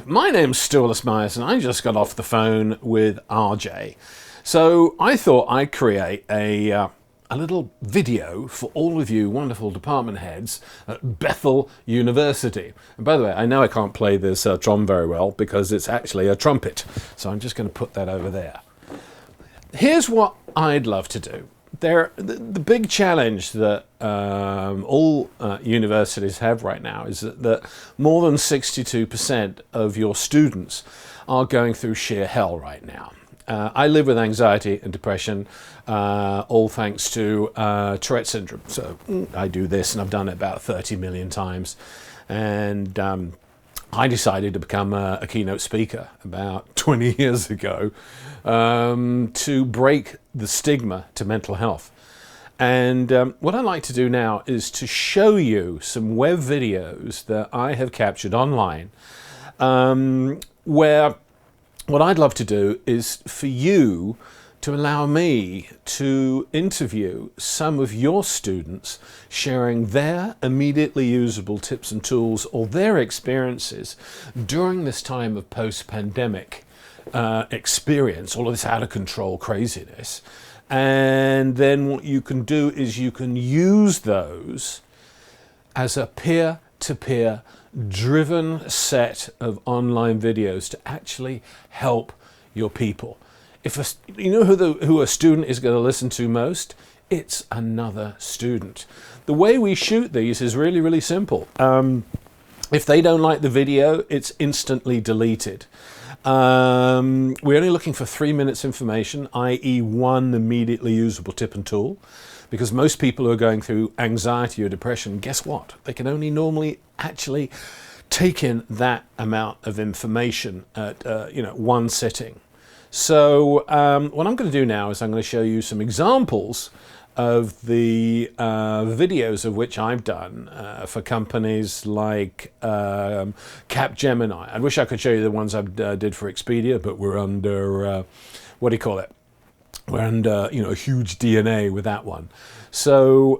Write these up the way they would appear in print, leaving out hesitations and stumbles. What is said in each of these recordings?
my name's Ellis-Myers and I just got off the phone with RJ. So I thought I'd create a little video for all of you wonderful department heads at Bethel University. And by the way, I know I can't play this drum very well because it's actually a trumpet. So I'm just going to put that over there. Here's what I'd love to do. The big challenge that all universities have right now is that more than 62% of your students are going through sheer hell right now. I live with anxiety and depression, all thanks to Tourette's syndrome. So I do this, and I've done it about 30 million times. And I decided to become a keynote speaker about 20 years ago to break the stigma to mental health. And what I'd like to do now is to show you some web videos that I have captured online where what I'd love to do is for you to allow me to interview some of your students sharing their immediately usable tips and tools or their experiences during this time of post-pandemic experience, all of this out of control craziness. And then what you can do is you can use those as a peer-to-peer driven set of online videos to actually help your people. You know who a student is going to listen to most? It's another student. The way we shoot these is really, really simple. If they don't like the video, it's instantly deleted. We're only looking for 3 minutes information, i.e. one immediately usable tip and tool, because most people who are going through anxiety or depression, guess what? They can only normally actually take in that amount of information at one sitting. So what I'm going to do now is I'm going to show you some examples of the videos of which I've done for companies like Capgemini. I wish I could show you the ones I did for Expedia, but we're under, what do you call it? We're under, a huge DNA with that one. So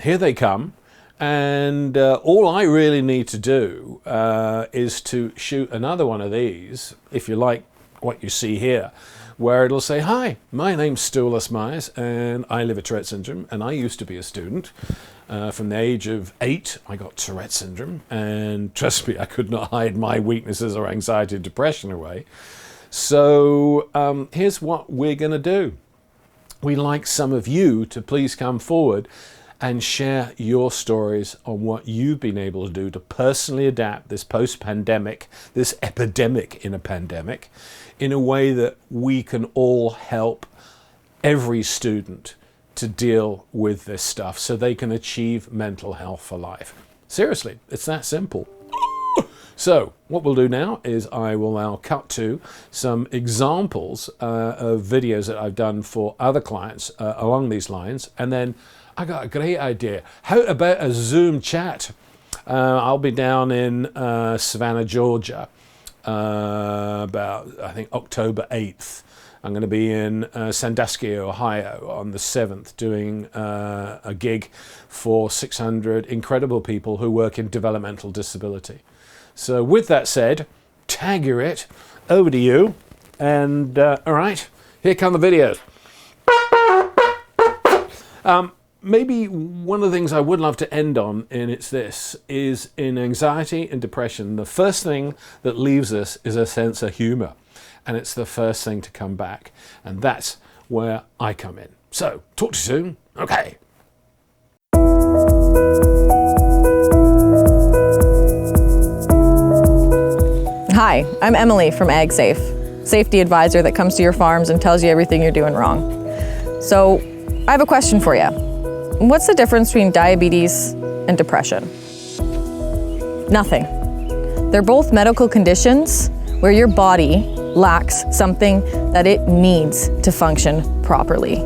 here they come. And all I really need to do is to shoot another one of these, if you like what you see here, where it'll say, hi, my name's Ellis-Myers and I live with Tourette's syndrome, and I used to be a student. From the age of 8, I got Tourette's syndrome, and trust me, I could not hide my weaknesses or anxiety and depression away. So here's what we're going to do. We'd like some of you to please come forward and share your stories on what you've been able to do to personally adapt this post-pandemic, this epidemic in a pandemic, in a way that we can all help every student to deal with this stuff so they can achieve mental health for life. Seriously, it's that simple. So what we'll do now is I will now cut to some examples of videos that I've done for other clients along these lines, and then I got a great idea. How about a Zoom chat? I'll be down in Savannah, Georgia, about, I think, October 8th. I'm going to be in Sandusky, Ohio on the 7th doing a gig for 600 incredible people who work in developmental disability. So with that said, Tagger it, over to you. And all right, here come the videos. Maybe one of the things I would love to end on, and it's this, is in anxiety and depression, the first thing that leaves us is a sense of humor. And it's the first thing to come back. And that's where I come in. So, talk to you soon. Okay. Hi, I'm Emily from AgSafe, safety advisor that comes to your farms and tells you everything you're doing wrong. So, I have a question for you. What's the difference between diabetes and depression? Nothing. They're both medical conditions where your body lacks something that it needs to function properly.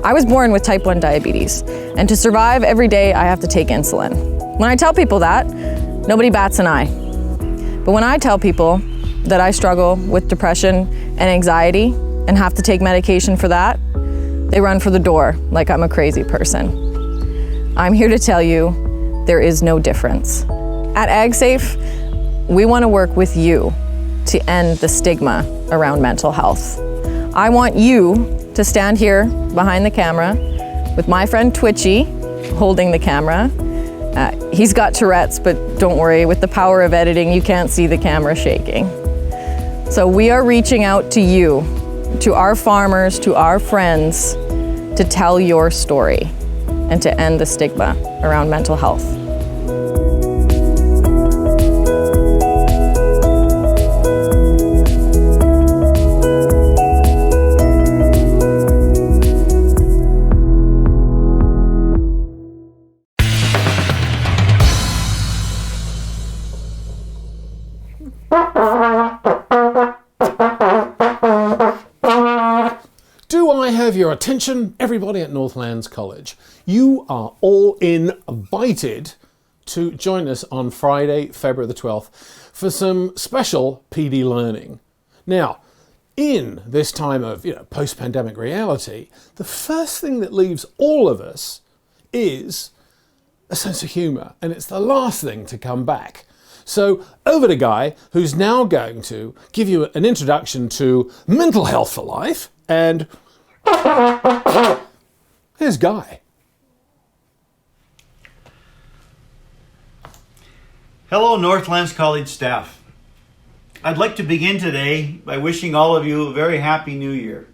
I was born with type 1 diabetes, and to survive every day I have to take insulin. When I tell people that, nobody bats an eye. But when I tell people that I struggle with depression and anxiety and have to take medication for that, they run for the door like I'm a crazy person. I'm here to tell you there is no difference. At AgSafe, we want to work with you to end the stigma around mental health. I want you to stand here behind the camera with my friend Twitchy holding the camera. He's got Tourette's, but don't worry, with the power of editing, you can't see the camera shaking. So we are reaching out to you, to our farmers, to our friends, to tell your story and to end the stigma around mental health. Do I have your attention, everybody at Northlands College? You are all invited to join us on Friday, February the 12th, for some special PD learning. Now, in this time of post-pandemic reality, the first thing that leaves all of us is a sense of humour, and it's the last thing to come back. So over to Guy, who's now going to give you an introduction to mental health for life, and here's Guy. Hello, Northlands College staff. I'd like to begin today by wishing all of you a very happy new year,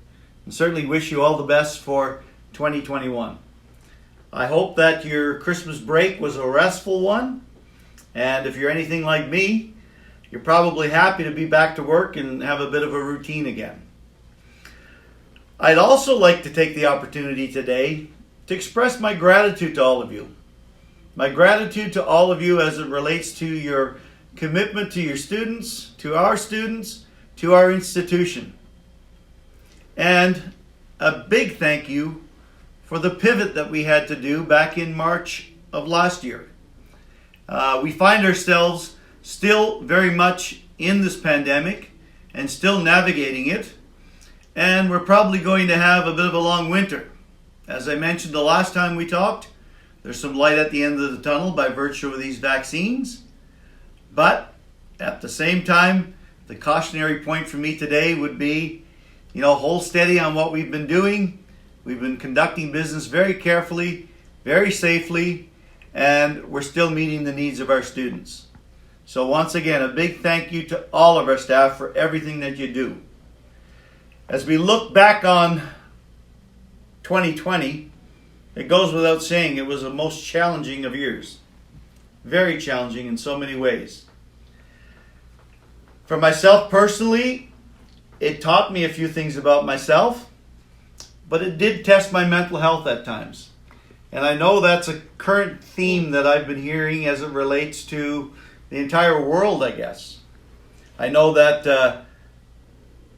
and certainly wish you all the best for 2021. I hope that your Christmas break was a restful one, and if you're anything like me, you're probably happy to be back to work and have a bit of a routine again. I'd also like to take the opportunity today to express my gratitude to all of you. My gratitude to all of you as it relates to your commitment to your students, to our institution. And a big thank you for the pivot that we had to do back in March of last year. We find ourselves still very much in this pandemic and still navigating it. And we're probably going to have a bit of a long winter. As I mentioned the last time we talked, there's some light at the end of the tunnel by virtue of these vaccines. But at the same time, the cautionary point for me today would be, hold steady on what we've been doing. We've been conducting business very carefully, very safely, and we're still meeting the needs of our students. So once again, a big thank you to all of our staff for everything that you do. As we look back on 2020, it goes without saying it was the most challenging of years. Very challenging in so many ways. For myself personally, it taught me a few things about myself, but it did test my mental health at times. And I know that's a current theme that I've been hearing as it relates to the entire world, I guess. I know that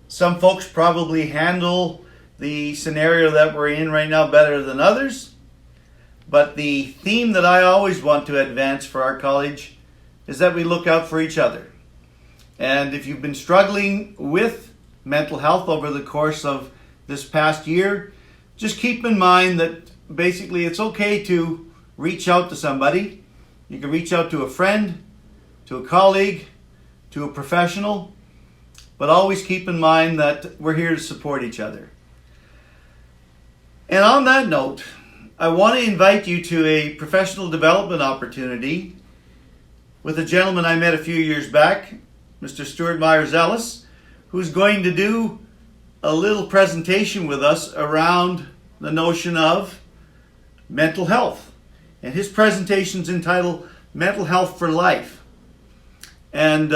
some folks probably handle the scenario that we're in right now better than others. But the theme that I always want to advance for our college is that we look out for each other. And if you've been struggling with mental health over the course of this past year, just keep in mind that basically it's okay to reach out to somebody. You can reach out to a friend, to a colleague, to a professional, but always keep in mind that we're here to support each other. And on that note, I want to invite you to a professional development opportunity with a gentleman I met a few years back, Mr. Ellis-Myers, who's going to do a little presentation with us around the notion of mental health. And his presentation's entitled Mental Health for Life. And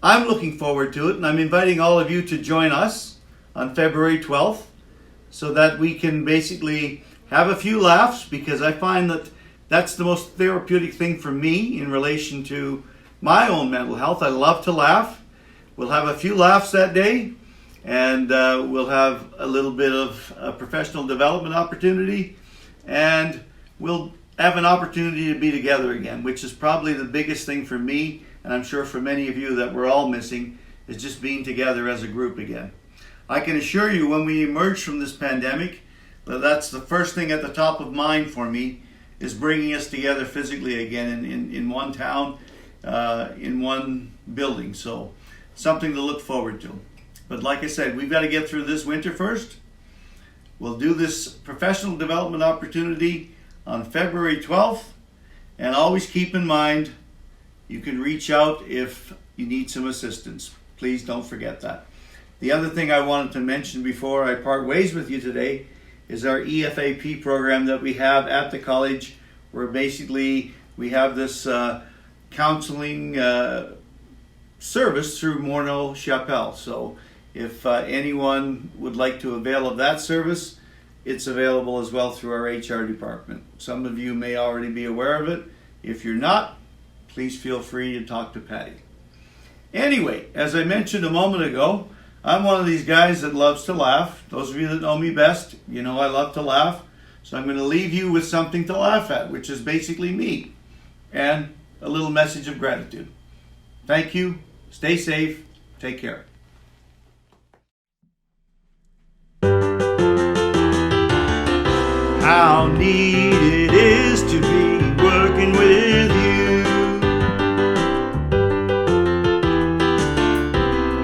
I'm looking forward to it, and I'm inviting all of you to join us on February 12th so that we can basically have a few laughs, because I find that that's the most therapeutic thing for me in relation to my own mental health. I love to laugh. We'll have a few laughs that day, and we'll have a little bit of a professional development opportunity, and we'll have an opportunity to be together again, which is probably the biggest thing for me, and I'm sure for many of you that we're all missing, is just being together as a group again. I can assure you when we emerge from this pandemic, that's the first thing at the top of mind for me, is bringing us together physically again in one town, in one building. So something to look forward to. But like I said, we've got to get through this winter first. We'll do this professional development opportunity on February 12th. And always keep in mind, you can reach out if you need some assistance. Please don't forget that. The other thing I wanted to mention before I part ways with you today is our EFAP program that we have at the college, where basically we have this counseling service through Morneau Chapelle. So if anyone would like to avail of that service, it's available as well through our HR department. Some of you may already be aware of it. If you're not, please feel free to talk to Patty. Anyway, as I mentioned a moment ago, I'm one of these guys that loves to laugh. Those of you that know me best, you know I love to laugh. So I'm going to leave you with something to laugh at, which is basically me, and a little message of gratitude. Thank you. Stay safe. Take care. How neat it is to be working with you.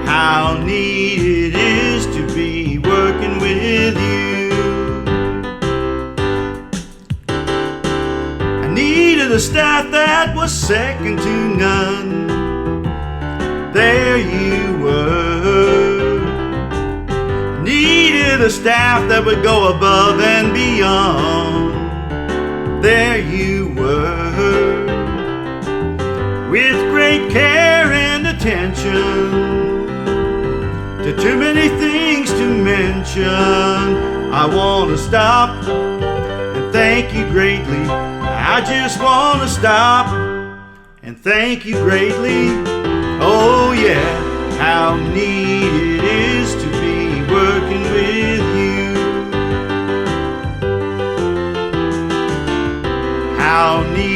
How neat it is to be working with you. I needed a staff that was second to none. There you were. Needed a staff that would go above and beyond. There you were. With great care and attention to too many things to mention. I want to stop and thank you greatly. I just want to stop and thank you greatly. Oh yeah, how neat it is to be working with you. How neat